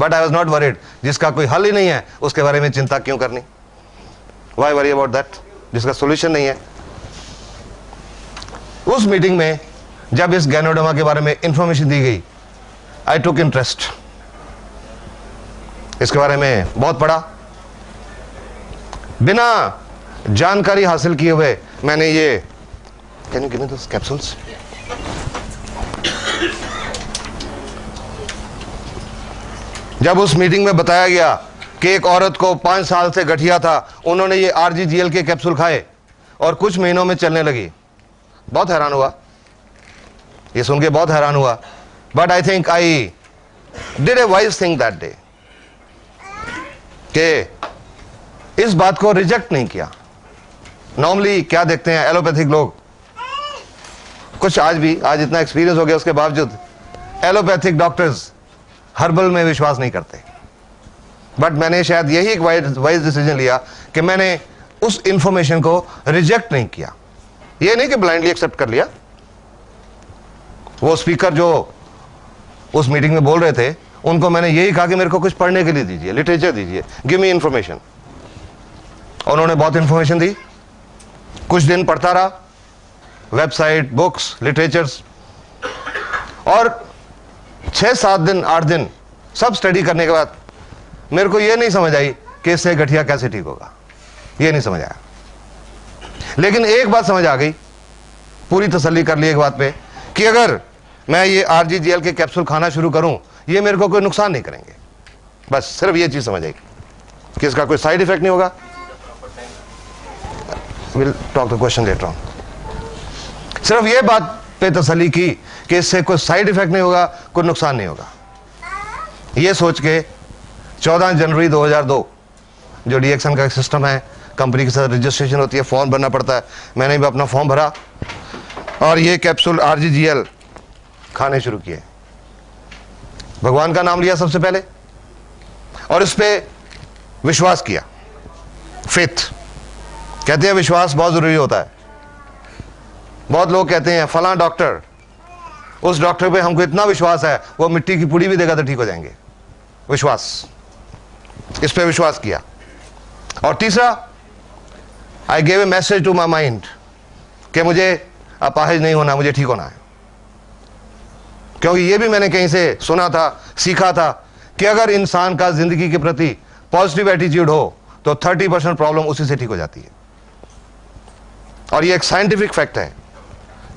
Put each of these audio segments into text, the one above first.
But I was not worried. जिसका कोई हल ही नहीं है उसके बारे में चिंता क्यों करनी? Why worry about that? जिसका सोल्यूशन नहीं है। उस मीटिंग में जब इस गैनोडर्मा के बारे में इंफॉर्मेशन दी गई, आई टुक इंटरेस्ट। इसके बारे में बहुत पढ़ा। बिना जानकारी हासिल किए हुए मैंने ये, can you give me those capsules? जब उस मीटिंग में बताया गया कि एक औरत को 5 साल से गठिया था, उन्होंने ये RGGL के कैप्सूल खाए और कुछ महीनों में चलने लगी, बहुत हैरान हुआ। ये सुन के बहुत हैरान हुआ। But I think I did a wise thing that day, कि इस बात को रिजेक्ट नहीं किया। नॉर्मली क्या देखते हैं एलोपैथिक लोग, कुछ आज इतना एक्सपीरियंस हो गया उसके बावजूद एलोपैथिक डॉक्टर्स हर्बल में विश्वास नहीं करते। बट मैंने शायद यही एक वाइज डिसीजन लिया कि मैंने उस इंफॉर्मेशन को रिजेक्ट नहीं किया। ये नहीं कि ब्लाइंडली एक्सेप्ट कर लिया। वो स्पीकर जो उस मीटिंग में बोल रहे थे, उनको मैंने यही कहा कि मेरे को कुछ पढ़ने के लिए दीजिए, लिटरेचर दीजिए, गिव मी इंफॉर्मेशन। उन्होंने बहुत इंफॉर्मेशन दी। कुछ दिन पढ़ता रहा, वेबसाइट, बुक्स, लिटरेचर्स, और 6-7 दिन 8 दिन सब स्टडी करने के बाद मेरे को यह नहीं समझ आई कि इससे गठिया कैसे ठीक होगा। यह नहीं समझ आया। लेकिन एक बात समझ आ गई, पूरी तसल्ली कर ली एक बात पे, कि अगर मैं ये RGGL के कैप्सूल खाना शुरू करूं, ये मेरे को कोई नुकसान नहीं करेंगे। बस सिर्फ ये चीज समझ आई कि इसका कोई साइड इफेक्ट नहीं होगा। Will talk the question later on. सिर्फ ये बात पे तसल्ली की कि इससे कोई साइड इफेक्ट नहीं होगा, कोई नुकसान नहीं होगा। ये सोच के 14 जनवरी 2002 जो DXN का सिस्टम है, कंपनी के साथ रजिस्ट्रेशन होती है, फॉर्म भरना पड़ता है, मैंने भी अपना फॉर्म भरा और ये कैप्सूल RGGL खाने शुरू किए। भगवान का नाम लिया सबसे पहले और इस पे विश्वास किया। फेथ कहते हैं, विश्वास बहुत जरूरी होता है। बहुत लोग कहते हैं फलां डॉक्टर, उस डॉक्टर पे हमको इतना विश्वास है वो मिट्टी की पुड़ी भी देगा तो ठीक हो जाएंगे। विश्वास, इस पे विश्वास किया। और तीसरा, I gave a message to my mind कि मुझे अपाहिज नहीं होना, मुझे ठीक होना है। क्योंकि ये भी मैंने कहीं से सुना था, सीखा था कि अगर इंसान का जिंदगी के प्रति पॉजिटिव एटीट्यूड हो तो 30% प्रॉब्लम उसी से ठीक हो जाती है। और ये एक साइंटिफिक फैक्ट है।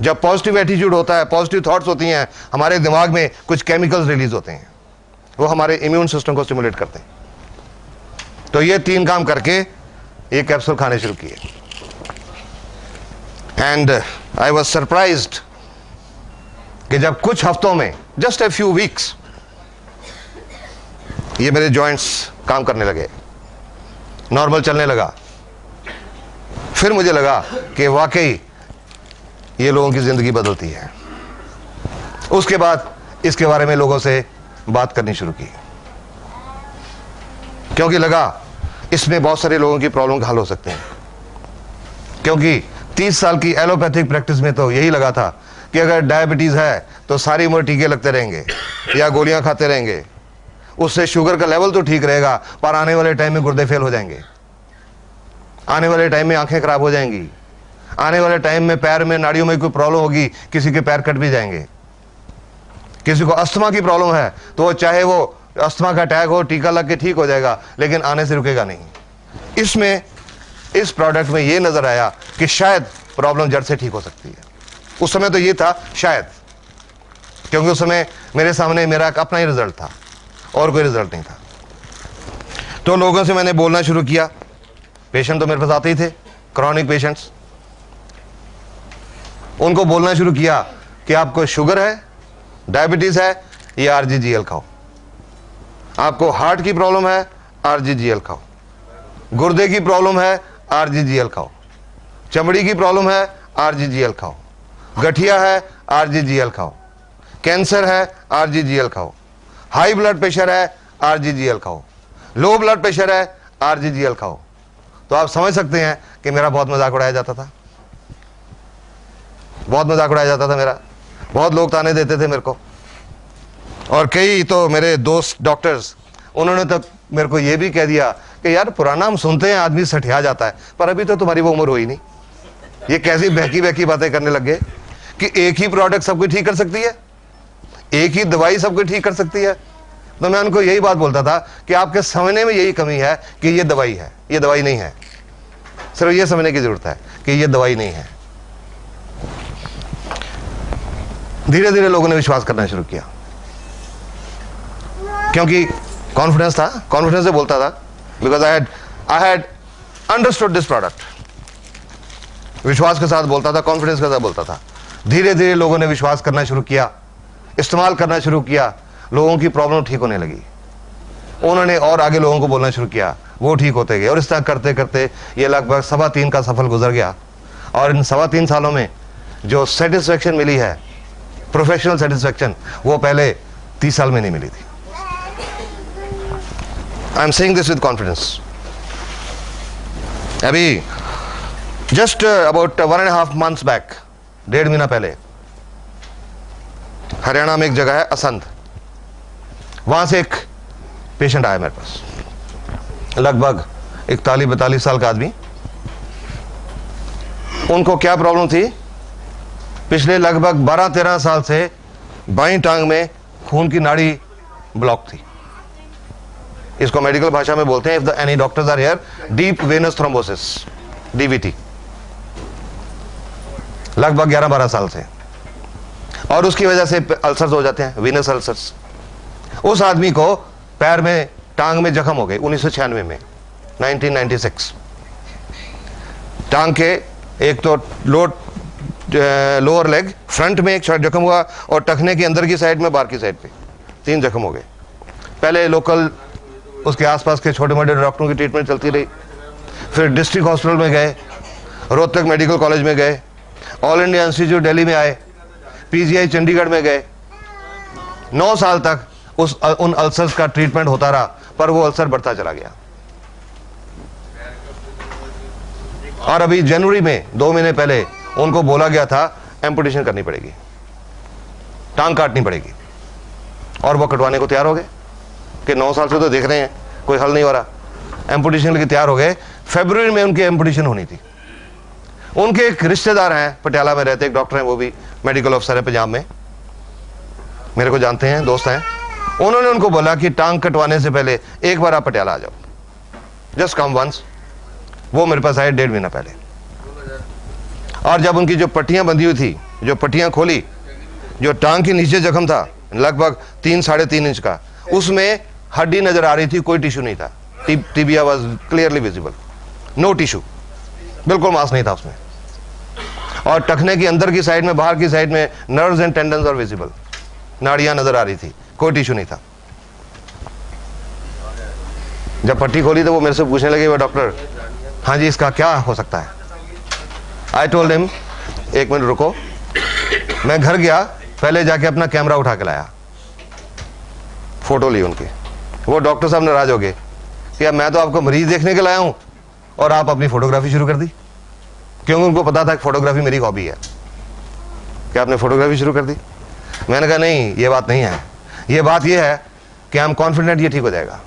जब पॉजिटिव एटीट्यूड होता है, पॉजिटिव थॉट्स होती हैं, हमारे दिमाग में कुछ केमिकल्स रिलीज होते हैं, वो हमारे इम्यून सिस्टम को स्टिमुलेट करते हैं। तो ये 3 काम करके ये कैप्सूल खाने शुरू किए। एंड आई वॉज सरप्राइज्ड कि जब कुछ हफ्तों में, जस्ट ए फ्यू वीक्स, ये मेरे जॉइंट्स काम करने लगे, नॉर्मल चलने लगा। फिर मुझे लगा कि वाकई ये लोगों की जिंदगी बदलती है। उसके बाद इसके बारे में लोगों से बात करनी शुरू की, क्योंकि लगा इसमें बहुत सारे लोगों की प्रॉब्लम का हल हो सकते हैं। क्योंकि 30 साल की एलोपैथिक प्रैक्टिस में तो यही लगा था कि अगर डायबिटीज है तो सारी उम्र टीके लगते रहेंगे या गोलियां खाते रहेंगे, उससे शुगर का लेवल तो ठीक रहेगा, पर आने वाले टाइम में गुर्दे फेल हो जाएंगे, आने वाले टाइम में आंखें खराब हो जाएंगी, आने वाले टाइम में पैर में नाड़ियों में कोई प्रॉब्लम होगी, किसी के पैर कट भी जाएंगे। किसी को अस्थमा की प्रॉब्लम है तो चाहे वो अस्थमा का अटैक हो, टीका लग के ठीक हो जाएगा, लेकिन आने से रुकेगा नहीं। इसमें, इस प्रोडक्ट में ये नजर आया कि शायद प्रॉब्लम जड़ से ठीक हो सकती है। उस समय तो ये था शायद, क्योंकि उस समय मेरे सामने मेरा अपना ही रिजल्ट था और कोई रिजल्ट नहीं था। तो लोगों से मैंने बोलना शुरू किया। पेशेंट तो मेरे पास आते ही थे, क्रॉनिक पेशेंट्स। उनको बोलना शुरू किया कि आपको शुगर है, डायबिटीज है, ये RGGL खाओ। आपको हार्ट की प्रॉब्लम है, RGGL खाओ। गुर्दे की प्रॉब्लम है, RGGL खाओ। चमड़ी की प्रॉब्लम है, RGGL खाओ। गठिया है, RGGL खाओ। कैंसर है, RGGL खाओ। हाई ब्लड प्रेशर है, RGGL खाओ। लो ब्लड प्रेशर है, RGGL खाओ। तो आप समझ सकते हैं कि मेरा बहुत मजाक उड़ाया जाता था, बहुत मजाक उड़ाया जाता था मेरा। बहुत लोग ताने देते थे मेरे को, और कई तो मेरे दोस्त डॉक्टर्स उन्होंने तो मेरे को ये भी कह दिया कि यार पुराना हम सुनते हैं आदमी सठिया जाता है, पर अभी तो तुम्हारी वो उम्र हुई नहीं। ये कैसी बहकी बहकी बातें करने लग गए कि एक ही प्रोडक्ट सब कुछ ठीक कर सकती है, एक ही दवाई सब कुछ ठीक कर सकती है। तो मैं उनको यही बात बोलता था कि आपके समझने में यही कमी है कि ये दवाई है, ये दवाई नहीं है। सिर्फ ये समझने की जरूरत है कि ये दवाई नहीं है। धीरे धीरे लोगों ने विश्वास करना शुरू किया, क्योंकि कॉन्फिडेंस था, कॉन्फिडेंस से बोलता था, because I had understood this product. विश्वास के साथ बोलता था, कॉन्फिडेंस के साथ बोलता था। धीरे धीरे लोगों ने विश्वास करना शुरू किया, इस्तेमाल करना शुरू किया, लोगों की प्रॉब्लम ठीक होने लगी। उन्होंने और आगे लोगों को बोलना शुरू किया, वो ठीक होते गए, और इस तरह करते करते ये लगभग 3.25 का सफल गुजर गया। और इन 3.25 सालों में जो सेटिस्फेक्शन मिली है, प्रोफेशनल सेटिस्फेक्शन, वो पहले 30 साल में नहीं मिली थी। I am saying this with confidence. अभी जस्ट अबाउट 1.5 months बैक, 1.5 महीना पहले, हरियाणा में एक जगह है असंध, वहां से एक पेशेंट आया मेरे पास, लगभग 41-42 साल का आदमी। उनको क्या प्रॉब्लम थी? पिछले लगभग 12-13 साल से बाईं टांग में खून की नाड़ी ब्लॉक थी। इसको मेडिकल भाषा में बोलते हैं, if the any doctors are here, deep venous thrombosis, DVT, लगभग 11-12 साल से। और उसकी वजह से अल्सर्स हो जाते हैं, वीनस अल्सर्स। उस आदमी को पैर में, टांग में जख्म हो गए 1996 में, 1996। टांग के एक तो लोअर लेग फ्रंट में एक जख्म हुआ, और टखने के अंदर की साइड में, बाहर की साइड पे 3 जख्म हो गए। पहले लोकल उसके आसपास के छोटे मोटे डॉक्टरों की ट्रीटमेंट चलती रही, फिर डिस्ट्रिक्ट हॉस्पिटल में गए, रोहतक मेडिकल कॉलेज में गए, ऑल इंडिया इंस्टीट्यूट दिल्ली में आए, पीजीआई चंडीगढ़ में गए। 9 साल तक उन अल्सर्स का ट्रीटमेंट होता रहा, पर वो अल्सर बढ़ता चला गया। और अभी जनवरी में 2 महीने पहले उनको बोला गया था एम्पुटेशन करनी पड़ेगी, टांग काटनी पड़ेगी, और वो कटवाने को तैयार हो गए कि 9 साल से तो देख रहे हैं कोई हल नहीं हो रहा। एम्पुटेशन के लिए तैयार हो गए। फरवरी में उनकी एम्पुटेशन होनी थी। उनके एक रिश्तेदार हैं, पटियाला में रहते, एक डॉक्टर हैं, वो भी मेडिकल ऑफिसर है पंजाब में, मेरे को जानते हैं, दोस्त हैं। उन्होंने उनको बोला कि टांग कटवाने से पहले एक बार आप पटियाला आ जाओ, जस्ट कम वंस। वो मेरे पास आए 1.5 महीना पहले, और जब उनकी जो पट्टियां बंधी हुई थी, जो पट्टियां खोली, जो टांग के नीचे जख्म था लगभग 3-3.5 इंच का, उसमें हड्डी नजर आ रही थी, कोई टिश्यू नहीं था। Tibia was clearly visible, no tissue, बिल्कुल मांस नहीं था उसमें। और टखने की अंदर की साइड में, बाहर की साइड में nerves and tendons are visible, नाड़ियां नजर आ रही थी, कोई टिश्यू नहीं था। जब पट्टी खोली तो वो मेरे से पूछने लगे, वो डॉक्टर, हाँ जी इसका क्या हो सकता है? आई टोल्ड हिम, 1 मिनट रुको। मैं घर गया, पहले जाके अपना कैमरा उठा के लाया, फोटो ली उनकी। वो डॉक्टर साहब नाराज हो गए कि मैं तो आपको मरीज देखने के लाया हूं और आप अपनी फोटोग्राफी शुरू कर दी, क्योंकि उनको पता था कि फोटोग्राफी मेरी हॉबी है। क्या आपने फोटोग्राफी शुरू कर दी? मैंने कहा नहीं, ये बात नहीं है, ये बात ये है कि हम कॉन्फिडेंट ये ठीक हो जाएगा,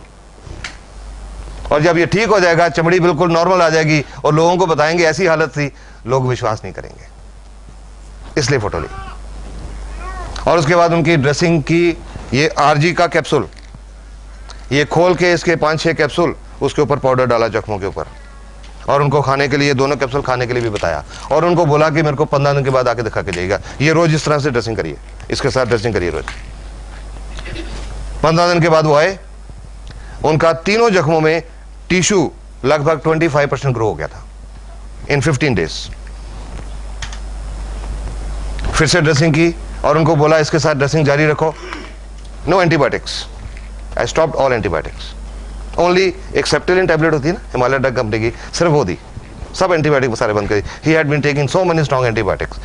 और जब ये ठीक हो जाएगा, चमड़ी बिल्कुल नॉर्मल आ जाएगी, और लोगों को बताएंगे ऐसी हालत थी, लोग विश्वास नहीं करेंगे, इसलिए फोटो ली। और उसके बाद उनकी ड्रेसिंग की, ये आरजी का कैप्सूल, ये खोल के इसके 5-6 कैप्सूल, उसके ऊपर पाउडर डाला जख्मों के ऊपर, और उनको खाने के लिए, दोनों कैप्सूल खाने के लिए भी बताया, और उनको बोला कि मेरे को 15 दिन के बाद आके दिखा के जाइएगा, ये रोज इस तरह से ड्रेसिंग करिए, इसके साथ ड्रेसिंग करिए रोज। 15 दिन के बाद वो आए, उनका तीनों जख्मों में टिश्यू लगभग 25% ग्रो हो गया था इन 15 डेज। फिर से ड्रेसिंग की, और उनको बोला इसके साथ ड्रेसिंग जारी रखो, no antibiotics, I stopped all antibiotics, only एक सेप्टेलिन टैबलेट होती है ना हिमालय ड्रग कंपनी की, सिर्फ वो दी, सब एंटीबायोटिक सारे बंद करी। He had been taking so many strong antibiotics.